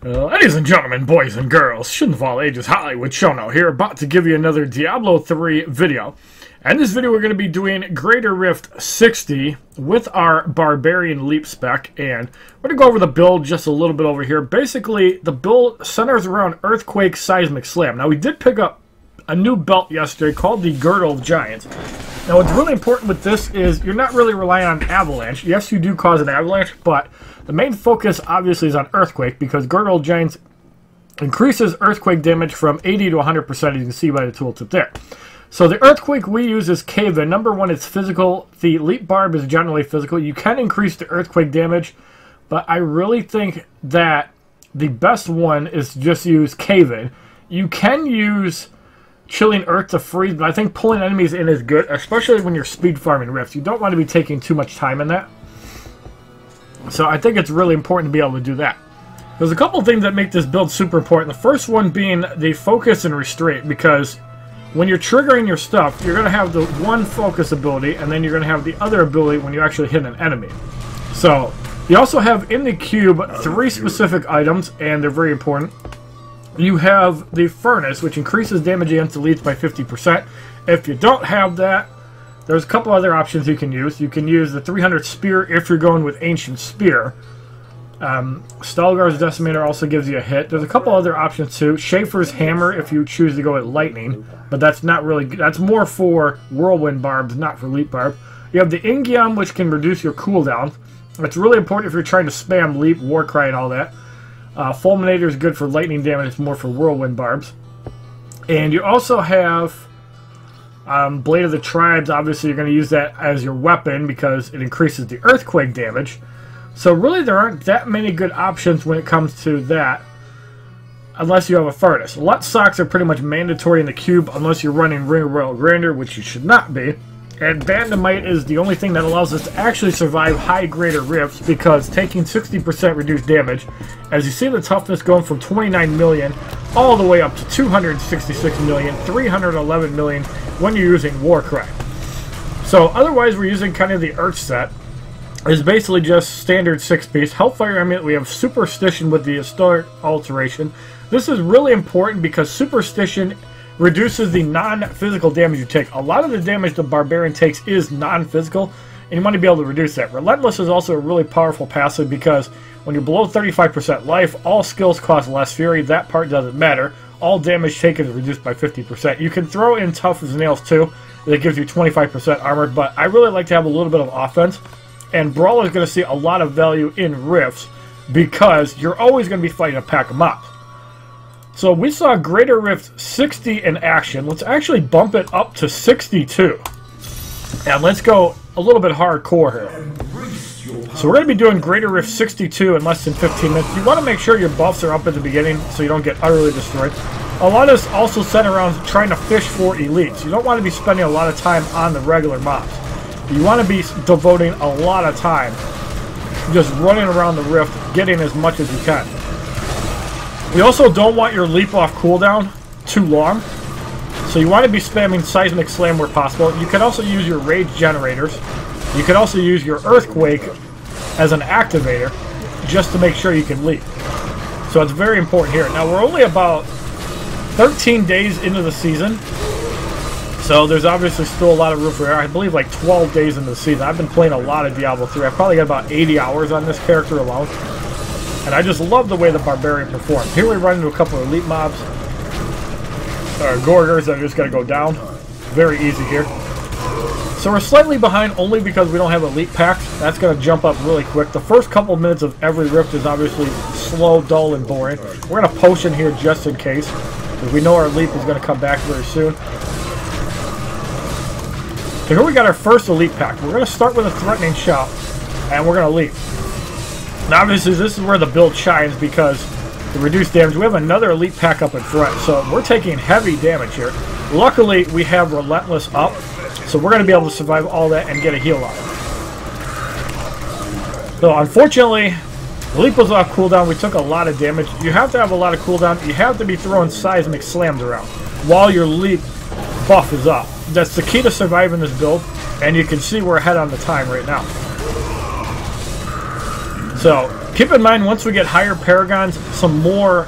Ladies and gentlemen, boys and girls, shouldn't of all ages, HollywoodShono here, about to give you another Diablo 3 video. And in this video we're going to be doing Greater Rift 60 with our Barbarian Leap spec, and we're going to go over the build just a little bit over here. Basically, the build centers around Earthquake Seismic Slam. Now, we did pick up a new belt yesterday called the Girdle of Giants. Now, what's really important with this is you're not really relying on Avalanche. Yes, you do cause an avalanche, but the main focus obviously is on Earthquake, because Girdle of Giants increases Earthquake damage from 80 to 100%, as you can see by the tooltip there. So the Earthquake we use is cave-in. Number one, it's physical. The Leap Barb is generally physical. You can increase the Earthquake damage, but I really think that the best one is to just use cave-in. You can use Chilling Earth to freeze, but I think pulling enemies in is good, especially when you're speed farming rifts. You don't want to be taking too much time in that. So I think it's really important to be able to do that. There's a couple of things that make this build super important. The first one being the focus and restraint, because when you're triggering your stuff, you're going to have the one focus ability, and then you're going to have the other ability when you actually hit an enemy. So you also have in the cube 3 specific items, and they're very important. You have the Furnace, which increases damage against elites by 50%. If you don't have that, there's a couple other options you can use. You can use the 300 Spear if you're going with Ancient Spear. Stalgar's Decimator also gives you a hit. There's a couple other options too. Schaefer's Hammer if you choose to go with Lightning, but that's not really good. That's more for Whirlwind Barbs, not for Leap Barb. You have the Ingium, which can reduce your cooldown. It's really important if you're trying to spam Leap, Warcry, and all that. Fulminator is good for lightning damage. It's more for Whirlwind Barbs. And you also have Blade of the Tribes. Obviously, you're going to use that as your weapon because it increases the Earthquake damage. So really, there aren't that many good options when it comes to that, unless you have a Furnace. Lut Socks are pretty much mandatory in the cube unless you're running Ring of Royal Grandeur, which you should not be. And Bandamite is the only thing that allows us to actually survive high Greater Rifts, because taking 60% reduced damage, as you see the toughness going from 29 million all the way up to 266 million, 311 million when you're using Warcry. So otherwise we're using kind of the Earth set. It's basically just standard 6-piece. Hellfire Amulet, we have Superstition with the Historic Alteration. This is really important because Superstition reduces the non-physical damage you take. A lot of the damage the Barbarian takes is non-physical, and you want to be able to reduce that. Relentless is also a really powerful passive because when you're below 35% life, all skills cost less fury. That part doesn't matter. All damage taken is reduced by 50%. You can throw in Tough as Nails too. That gives you 25% armor, but I really like to have a little bit of offense. And Brawl is going to see a lot of value in Rifts because you're always going to be fighting a pack of mobs. So we saw Greater Rift 60 in action. Let's actually bump it up to 62. And let's go a little bit hardcore here. So we're going to be doing Greater Rift 62 in less than 15 minutes. You want to make sure your buffs are up at the beginning so you don't get utterly destroyed. A lot of this also centered around trying to fish for elites. You don't want to be spending a lot of time on the regular mobs. You want to be devoting a lot of time just running around the rift, getting as much as you can. You also don't want your leap off cooldown too long, so you want to be spamming Seismic Slam where possible. You can also use your Rage Generators. You can also use your Earthquake as an activator just to make sure you can leap. So it's very important here. Now we're only about 13 days into the season, so there's obviously still a lot of room for error. I believe like 12 days into the season. I've been playing a lot of Diablo 3. I've probably got about 80 hours on this character alone. And I just love the way the Barbarian performs. Here we run into a couple of elite mobs. Gorgers that are just going to go down. Very easy here. So we're slightly behind only because we don't have elite packs. That's going to jump up really quick. The first couple of minutes of every rift is obviously slow, dull, and boring. We're going to potion here just in case, because we know our leap is going to come back very soon. So here we got our first elite pack. We're going to start with a Threatening Shout, and we're going to leap. Now obviously this is where the build shines because the reduced damage. We have another elite pack up in front, so we're taking heavy damage here. Luckily we have Relentless up, so we're going to be able to survive all that and get a heal on it. So unfortunately, the leap was off cooldown. We took a lot of damage. You have to have a lot of cooldown. You have to be throwing Seismic Slams around while your leap buff is up. That's the key to surviving this build, and you can see we're ahead on the time right now. So Keep in mind, once we get higher paragons, some more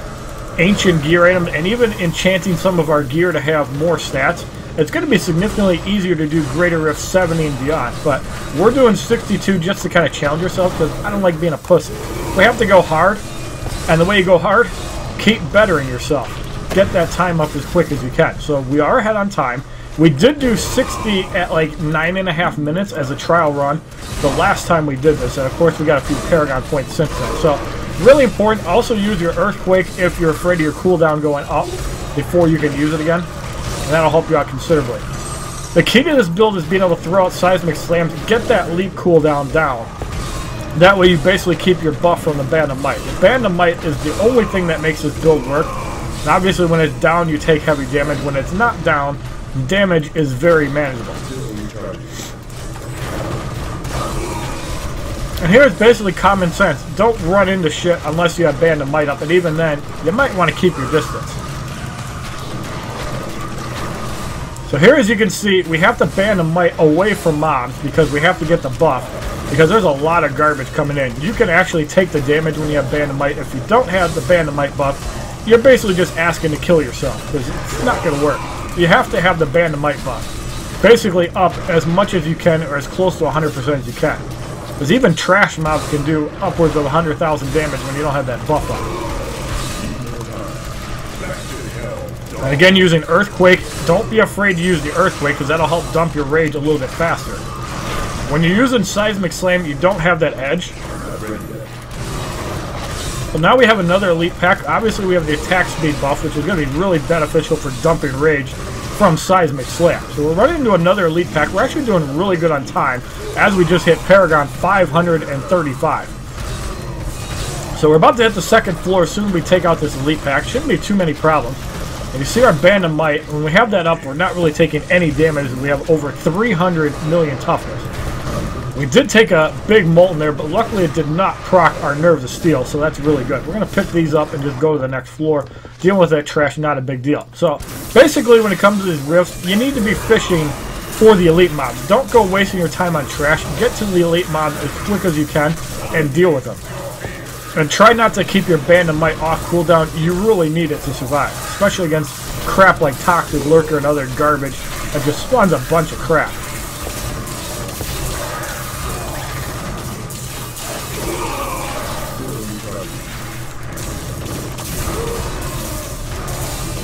ancient gear items, and even enchanting some of our gear to have more stats, it's going to be significantly easier to do Greater Rift 70 and beyond. But we're doing 62 just to kind of challenge ourselves, because I don't like being a pussy. We have to go hard, and the way you go hard, keep bettering yourself. Get that time up as quick as you can. So we are ahead on time. We did do 60 at like 9.5 minutes as a trial run the last time we did this, and of course we got a few Paragon points since then. So really important. Also use your Earthquake if you're afraid of your cooldown going up before you can use it again, and that'll help you out considerably. The key to this build is being able to throw out Seismic Slams, get that leap cooldown down. That way you basically keep your buff from the Band of Might. The Band of Might is the only thing that makes this build work. And obviously when it's down you take heavy damage. When it's not down, damage is very manageable. And here's basically common sense. Don't run into shit unless you have Band of Might up, and even then, you might want to keep your distance. So here, as you can see, we have to Band of Might away from mobs because we have to get the buff, because there's a lot of garbage coming in. You can actually take the damage when you have Band of Might. If you don't have the Band of Might buff, you're basically just asking to kill yourself, because it's not going to work. You have to have the Band of Might buff. Basically up as much as you can, or as close to 100% as you can. Because even trash mobs can do upwards of 100,000 damage when you don't have that buff on. And again, using Earthquake, don't be afraid to use the Earthquake, because that'll help dump your rage a little bit faster. When you're using Seismic Slam, you don't have that edge. Well, now we have another elite pack. Obviously, we have the attack speed buff, which is going to be really beneficial for dumping rage from Seismic Slam. So we're running into another elite pack. We're actually doing really good on time, as we just hit Paragon 535. So we're about to hit the second floor as soon as we take out this elite pack. Shouldn't be too many problems. And you see our Band of Might, when we have that up, we're not really taking any damage. We have over 300 million toughness. We did take a big Molten there, but luckily it did not proc our Nerves of Steel, so that's really good. We're going to pick these up and just go to the next floor. Dealing with that trash, not a big deal. So basically when it comes to these rifts, you need to be fishing for the elite mobs. Don't go wasting your time on trash. Get to the elite mobs as quick as you can and deal with them. And try not to keep your Band of Might off cooldown. You really need it to survive, especially against crap like Toxic Lurker and other garbage that just spawns a bunch of crap.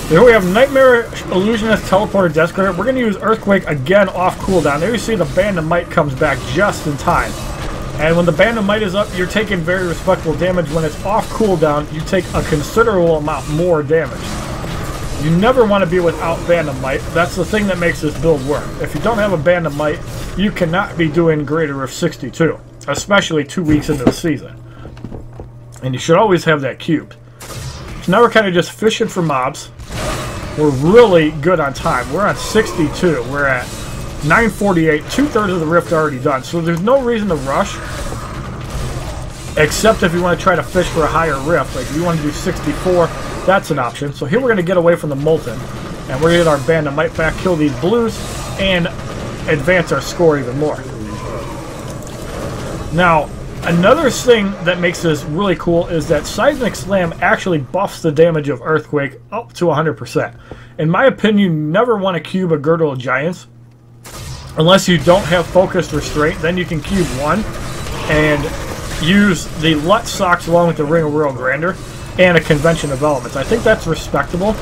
Here we have Nightmare Illusionist Teleporter Desecrator. We're going to use Earthquake again off cooldown. There you see the Band of Might comes back just in time. And when the Band of Might is up, you're taking very respectable damage. When it's off cooldown, you take a considerable amount more damage. You never want to be without Band of Might. That's the thing that makes this build work. If you don't have a Band of Might, you cannot be doing Greater Rift 62, especially 2 weeks into the season. And you should always have that cubed. So now we're kind of just fishing for mobs. We're really good on time. We're on 62. We're at 9:48. 2/3 of the rift already done. So there's no reason to rush, except if you want to try to fish for a higher rift. Like if you want to do 64, that's an option. So here we're going to get away from the Molten, and we're going to get our Band of Might back, kill these blues, and advance our score even more. Now, another thing that makes this really cool is that Seismic Slam actually buffs the damage of Earthquake up to 100%. In my opinion, you never want to cube a Girdle of Giants unless you don't have Focused Restraint. Then you can cube one and use the Lut Socks along with the Ring of Royal Grandeur and a Convention of Elements. I think that's respectable.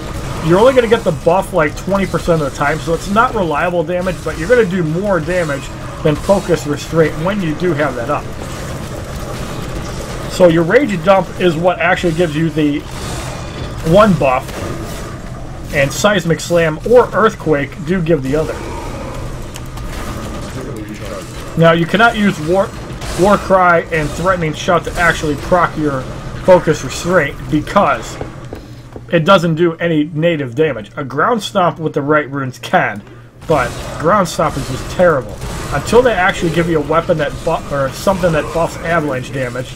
You're only going to get the buff like 20% of the time, so it's not reliable damage, but you're going to do more damage than Focused Restraint when you do have that up. So your Rage Dump is what actually gives you the one buff, and Seismic Slam or Earthquake do give the other. Now you cannot use War Cry and Threatening Shout to actually proc your Focus Restraint because it doesn't do any native damage. A Ground Stomp with the right runes can, but Ground Stomp is just terrible. Until they actually give you a weapon that or something that buffs Avalanche damage,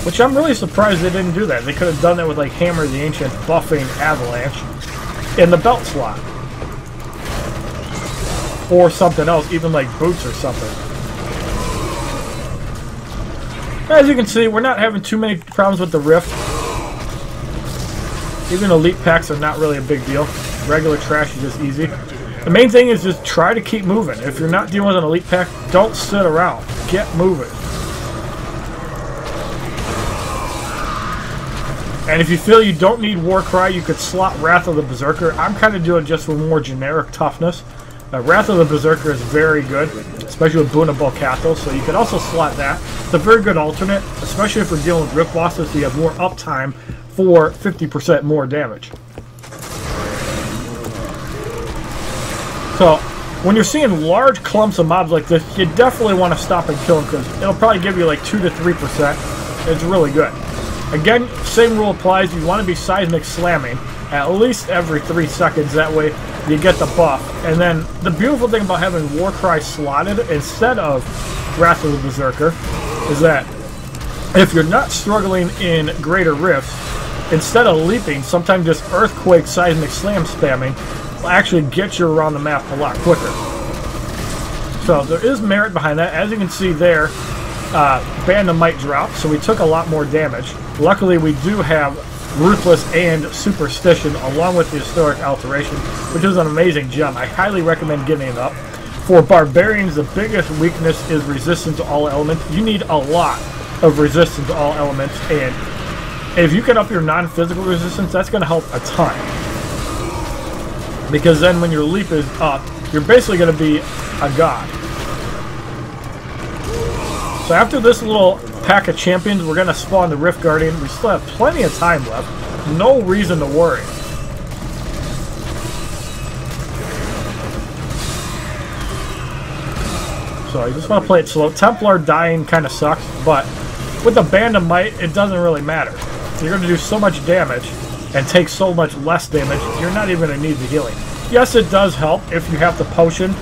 which I'm really surprised they didn't do that. They could have done that with like Hammer the Ancient buffing Avalanche in the belt slot. Or something else, even like Boots or something. As you can see, we're not having too many problems with the Rift. Even elite packs are not really a big deal. Regular trash is just easy. The main thing is just try to keep moving. If you're not dealing with an elite pack, don't sit around. Get moving. And if you feel you don't need Warcry, you could slot Wrath of the Berserker. I'm kind of doing it just for more generic toughness. Wrath of the Berserker is very good, especially with Boon of Bolcathos, so you could also slot that. It's a very good alternate, especially if we're dealing with Rift bosses, so you have more uptime for 50% more damage. So, when you're seeing large clumps of mobs like this, you definitely want to stop and kill them, because it'll probably give you like 2 to 3%. It's really good. Again, same rule applies. You want to be Seismic Slamming at least every 3 seconds. That way you get the buff. And then the beautiful thing about having Warcry slotted instead of Wrath of the Berserker is that if you're not struggling in Greater Rifts, instead of leaping, sometimes just Earthquake Seismic Slam spamming will actually get you around the map a lot quicker. So there is merit behind that. As you can see there, Band of Might dropped, so we took a lot more damage. Luckily, we do have Ruthless and Superstition, along with the Historic Alteration, which is an amazing gem. I highly recommend giving it up. For Barbarians, the biggest weakness is resistance to all elements. You need a lot of resistance to all elements, and if you can up your non-physical resistance, that's going to help a ton. Because then when your leap is up, you're basically going to be a god. So after this little pack of champions, we're going to spawn the Rift Guardian. We still have plenty of time left. No reason to worry. So I just want to play it slow. Templar dying kind of sucks, but with the Band of Might, it doesn't really matter. You're going to do so much damage and take so much less damage, you're not even going to need the healing. Yes, it does help if you have the potion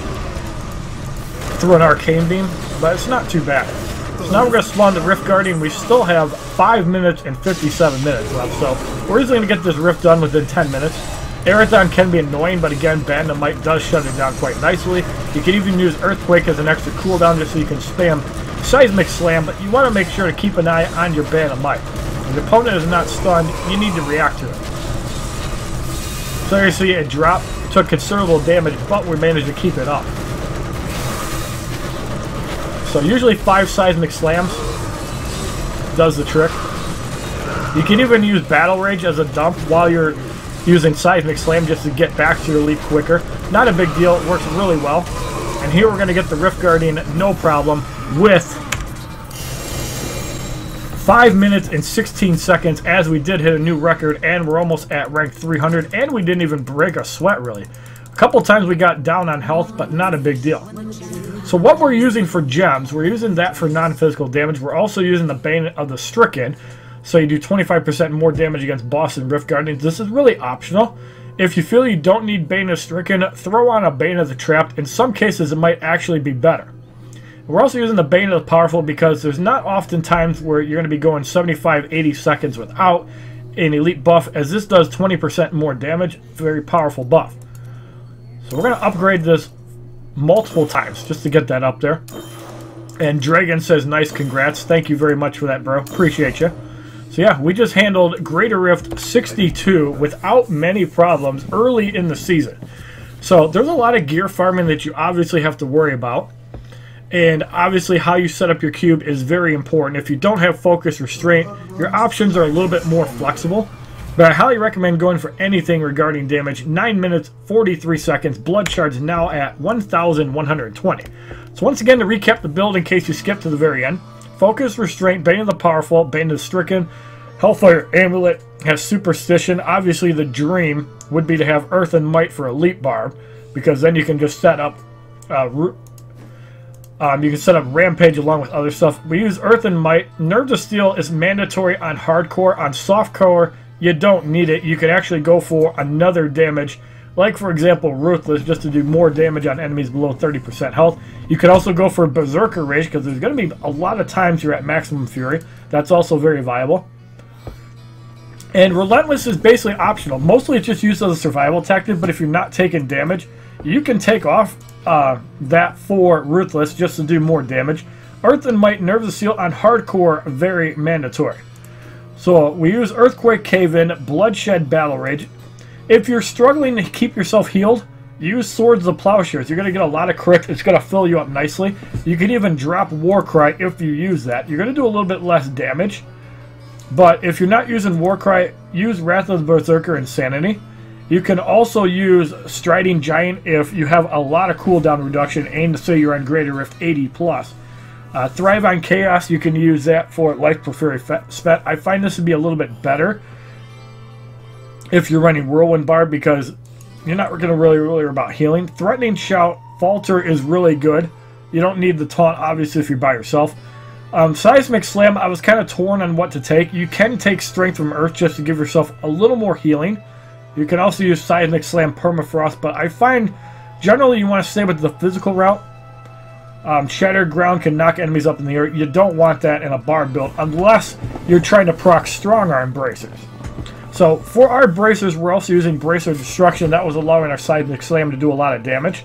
through an Arcane Beam, but it's not too bad. So now we're going to spawn the Rift Guardian. We still have 5 minutes and 57 minutes left, so we're easily going to get this Rift done within 10 minutes. Arathon can be annoying, but again, Band of Might does shut it down quite nicely. You can even use Earthquake as an extra cooldown just so you can spam Seismic Slam, but you want to make sure to keep an eye on your Band of Might. If the opponent is not stunned, you need to react to it. So you see it dropped, took considerable damage, but we managed to keep it up. So usually 5 Seismic Slams does the trick. You can even use Battle Rage as a dump while you're using Seismic Slam just to get back to your leap quicker. Not a big deal, it works really well. And here we're going to get the Rift Guardian no problem with 5 minutes and 16 seconds, as we did hit a new record, and we're almost at rank 300, and we didn't even break a sweat really. A couple times we got down on health, but not a big deal. So what we're using for gems, we're using that for non-physical damage. We're also using the Bane of the Stricken, so you do 25% more damage against boss and Rift Guardians. This is really optional. If you feel you don't need Bane of Stricken, throw on a Bane of the Trapped. In some cases, it might actually be better. We're also using the Bane of the Powerful because there's not often times where you're going to be going 75-80 seconds without an elite buff, as this does 20% more damage. Very powerful buff. So we're going to upgrade this multiple times just to get that up there. And Dragon says, nice, congrats. Thank you very much for that, bro. Appreciate you. So yeah, we just handled Greater Rift 62 without many problems early in the season. So there's a lot of gear farming that you obviously have to worry about. And obviously how you set up your cube is very important. If you don't have focus restraint, your options are a little bit more flexible. But I highly recommend going for anything regarding damage. 9 minutes, 43 seconds. Blood shards now at 1,120. So once again, to recap the build in case you skipped to the very end. Focus, Restraint, Bane of the Powerful, Bane of the Stricken, Hellfire Amulet, has Superstition. Obviously the dream would be to have Earth and Might for Elite Barb, because then you can just set up you can set up Rampage along with other stuff. We use Earth and Might. Nerve to Steel is mandatory on hardcore. On softcore, you don't need it. You can actually go for another damage, like for example Ruthless, just to do more damage on enemies below 30% health. You could also go for Berserker Rage, because there's going to be a lot of times you're at maximum fury. That's also very viable. And Relentless is basically optional. Mostly it's just used as a survival tactic, but if you're not taking damage, you can take off that for Ruthless just to do more damage. Earth and Might Nerve the Seal on Hardcore, very mandatory. So we use Earthquake, Cave-In, Bloodshed, Battle Rage. If you're struggling to keep yourself healed, use Swords of Plowshares. You're going to get a lot of crit. It's going to fill you up nicely. You can even drop Warcry if you use that. You're going to do a little bit less damage. But if you're not using Warcry, use Wrath of the Berserker Insanity. You can also use Striding Giant if you have a lot of cooldown reduction and say you're on Greater Rift 80+. Thrive on Chaos, you can use that for Life Porphyry Spet. I find this to be a little bit better if you're running Whirlwind Barb because you're not going to really worry about healing. Threatening Shout, Falter is really good. You don't need the taunt, obviously, if you're by yourself. Seismic Slam, I was kind of torn on what to take. You can take Strength from Earth just to give yourself a little more healing. You can also use Seismic Slam Permafrost, but I find generally you want to stay with the physical route. Shattered Ground can knock enemies up in the air. You don't want that in a Barb build unless you're trying to proc Strong Arm Bracers. So for our bracers, we're also using Bracer Destruction. That was allowing our Seismic Slam to do a lot of damage.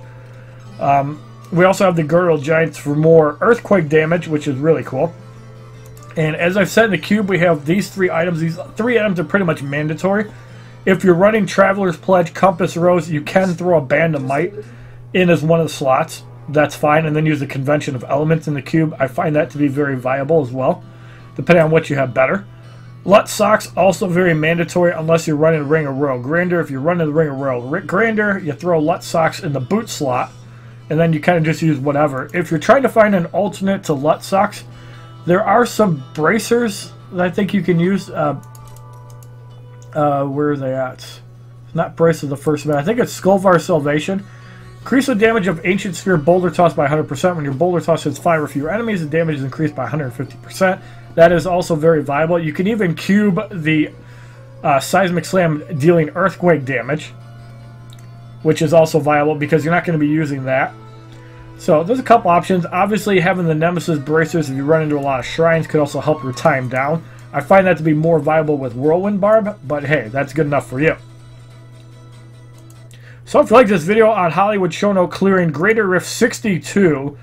We also have the Girdle of Giants for more Earthquake damage, which is really cool. And as I've said in the cube, we have these 3 items. These 3 items are pretty much mandatory. If you're running Traveler's Pledge, Compass Rose, you can throw a Band of Might in as one of the slots. That's fine. And then use the Convention of Elements in the cube. I find that to be very viable as well, depending on what you have better. Lut Socks, also very mandatory unless you're running Ring of Royal Grandeur. If you're running the Ring of Royal Grandeur, you throw Lut Socks in the boot slot, and then you kind of just use whatever. If you're trying to find an alternate to Lut Socks, there are some bracers that I think you can use. Where are they at? It's not Brace of the First Man. I think it's Skular Salvation. Increase the damage of Ancient Sphere Boulder Toss by 100%. When your Boulder Toss hits 5 or fewer enemies, the damage is increased by 150%. That is also very viable. You can even cube the Seismic Slam dealing Earthquake damage, which is also viable because you're not going to be using that. So there's a couple options. Obviously, having the Nemesis Bracers, if you run into a lot of shrines, could also help your time down. I find that to be more viable with Whirlwind Barb, but hey, that's good enough for you. So if you like this video on HollywoodShono clearing Greater Rift 62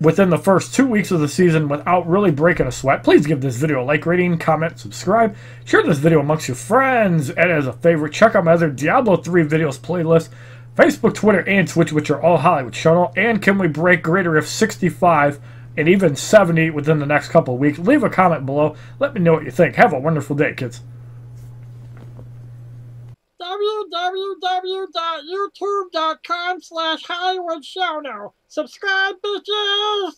within the first 2 weeks of the season without really breaking a sweat, please give this video a like rating, comment, subscribe, share this video amongst your friends, and as a favorite, check out my other Diablo 3 videos playlist, Facebook, Twitter, and Twitch, which are all HollywoodShono. And can we break Greater Rift 65 and even 70 within the next couple of weeks? Leave a comment below. Let me know what you think. Have a wonderful day, kids. www.youtube.com/HollywoodShono. Subscribe, bitches!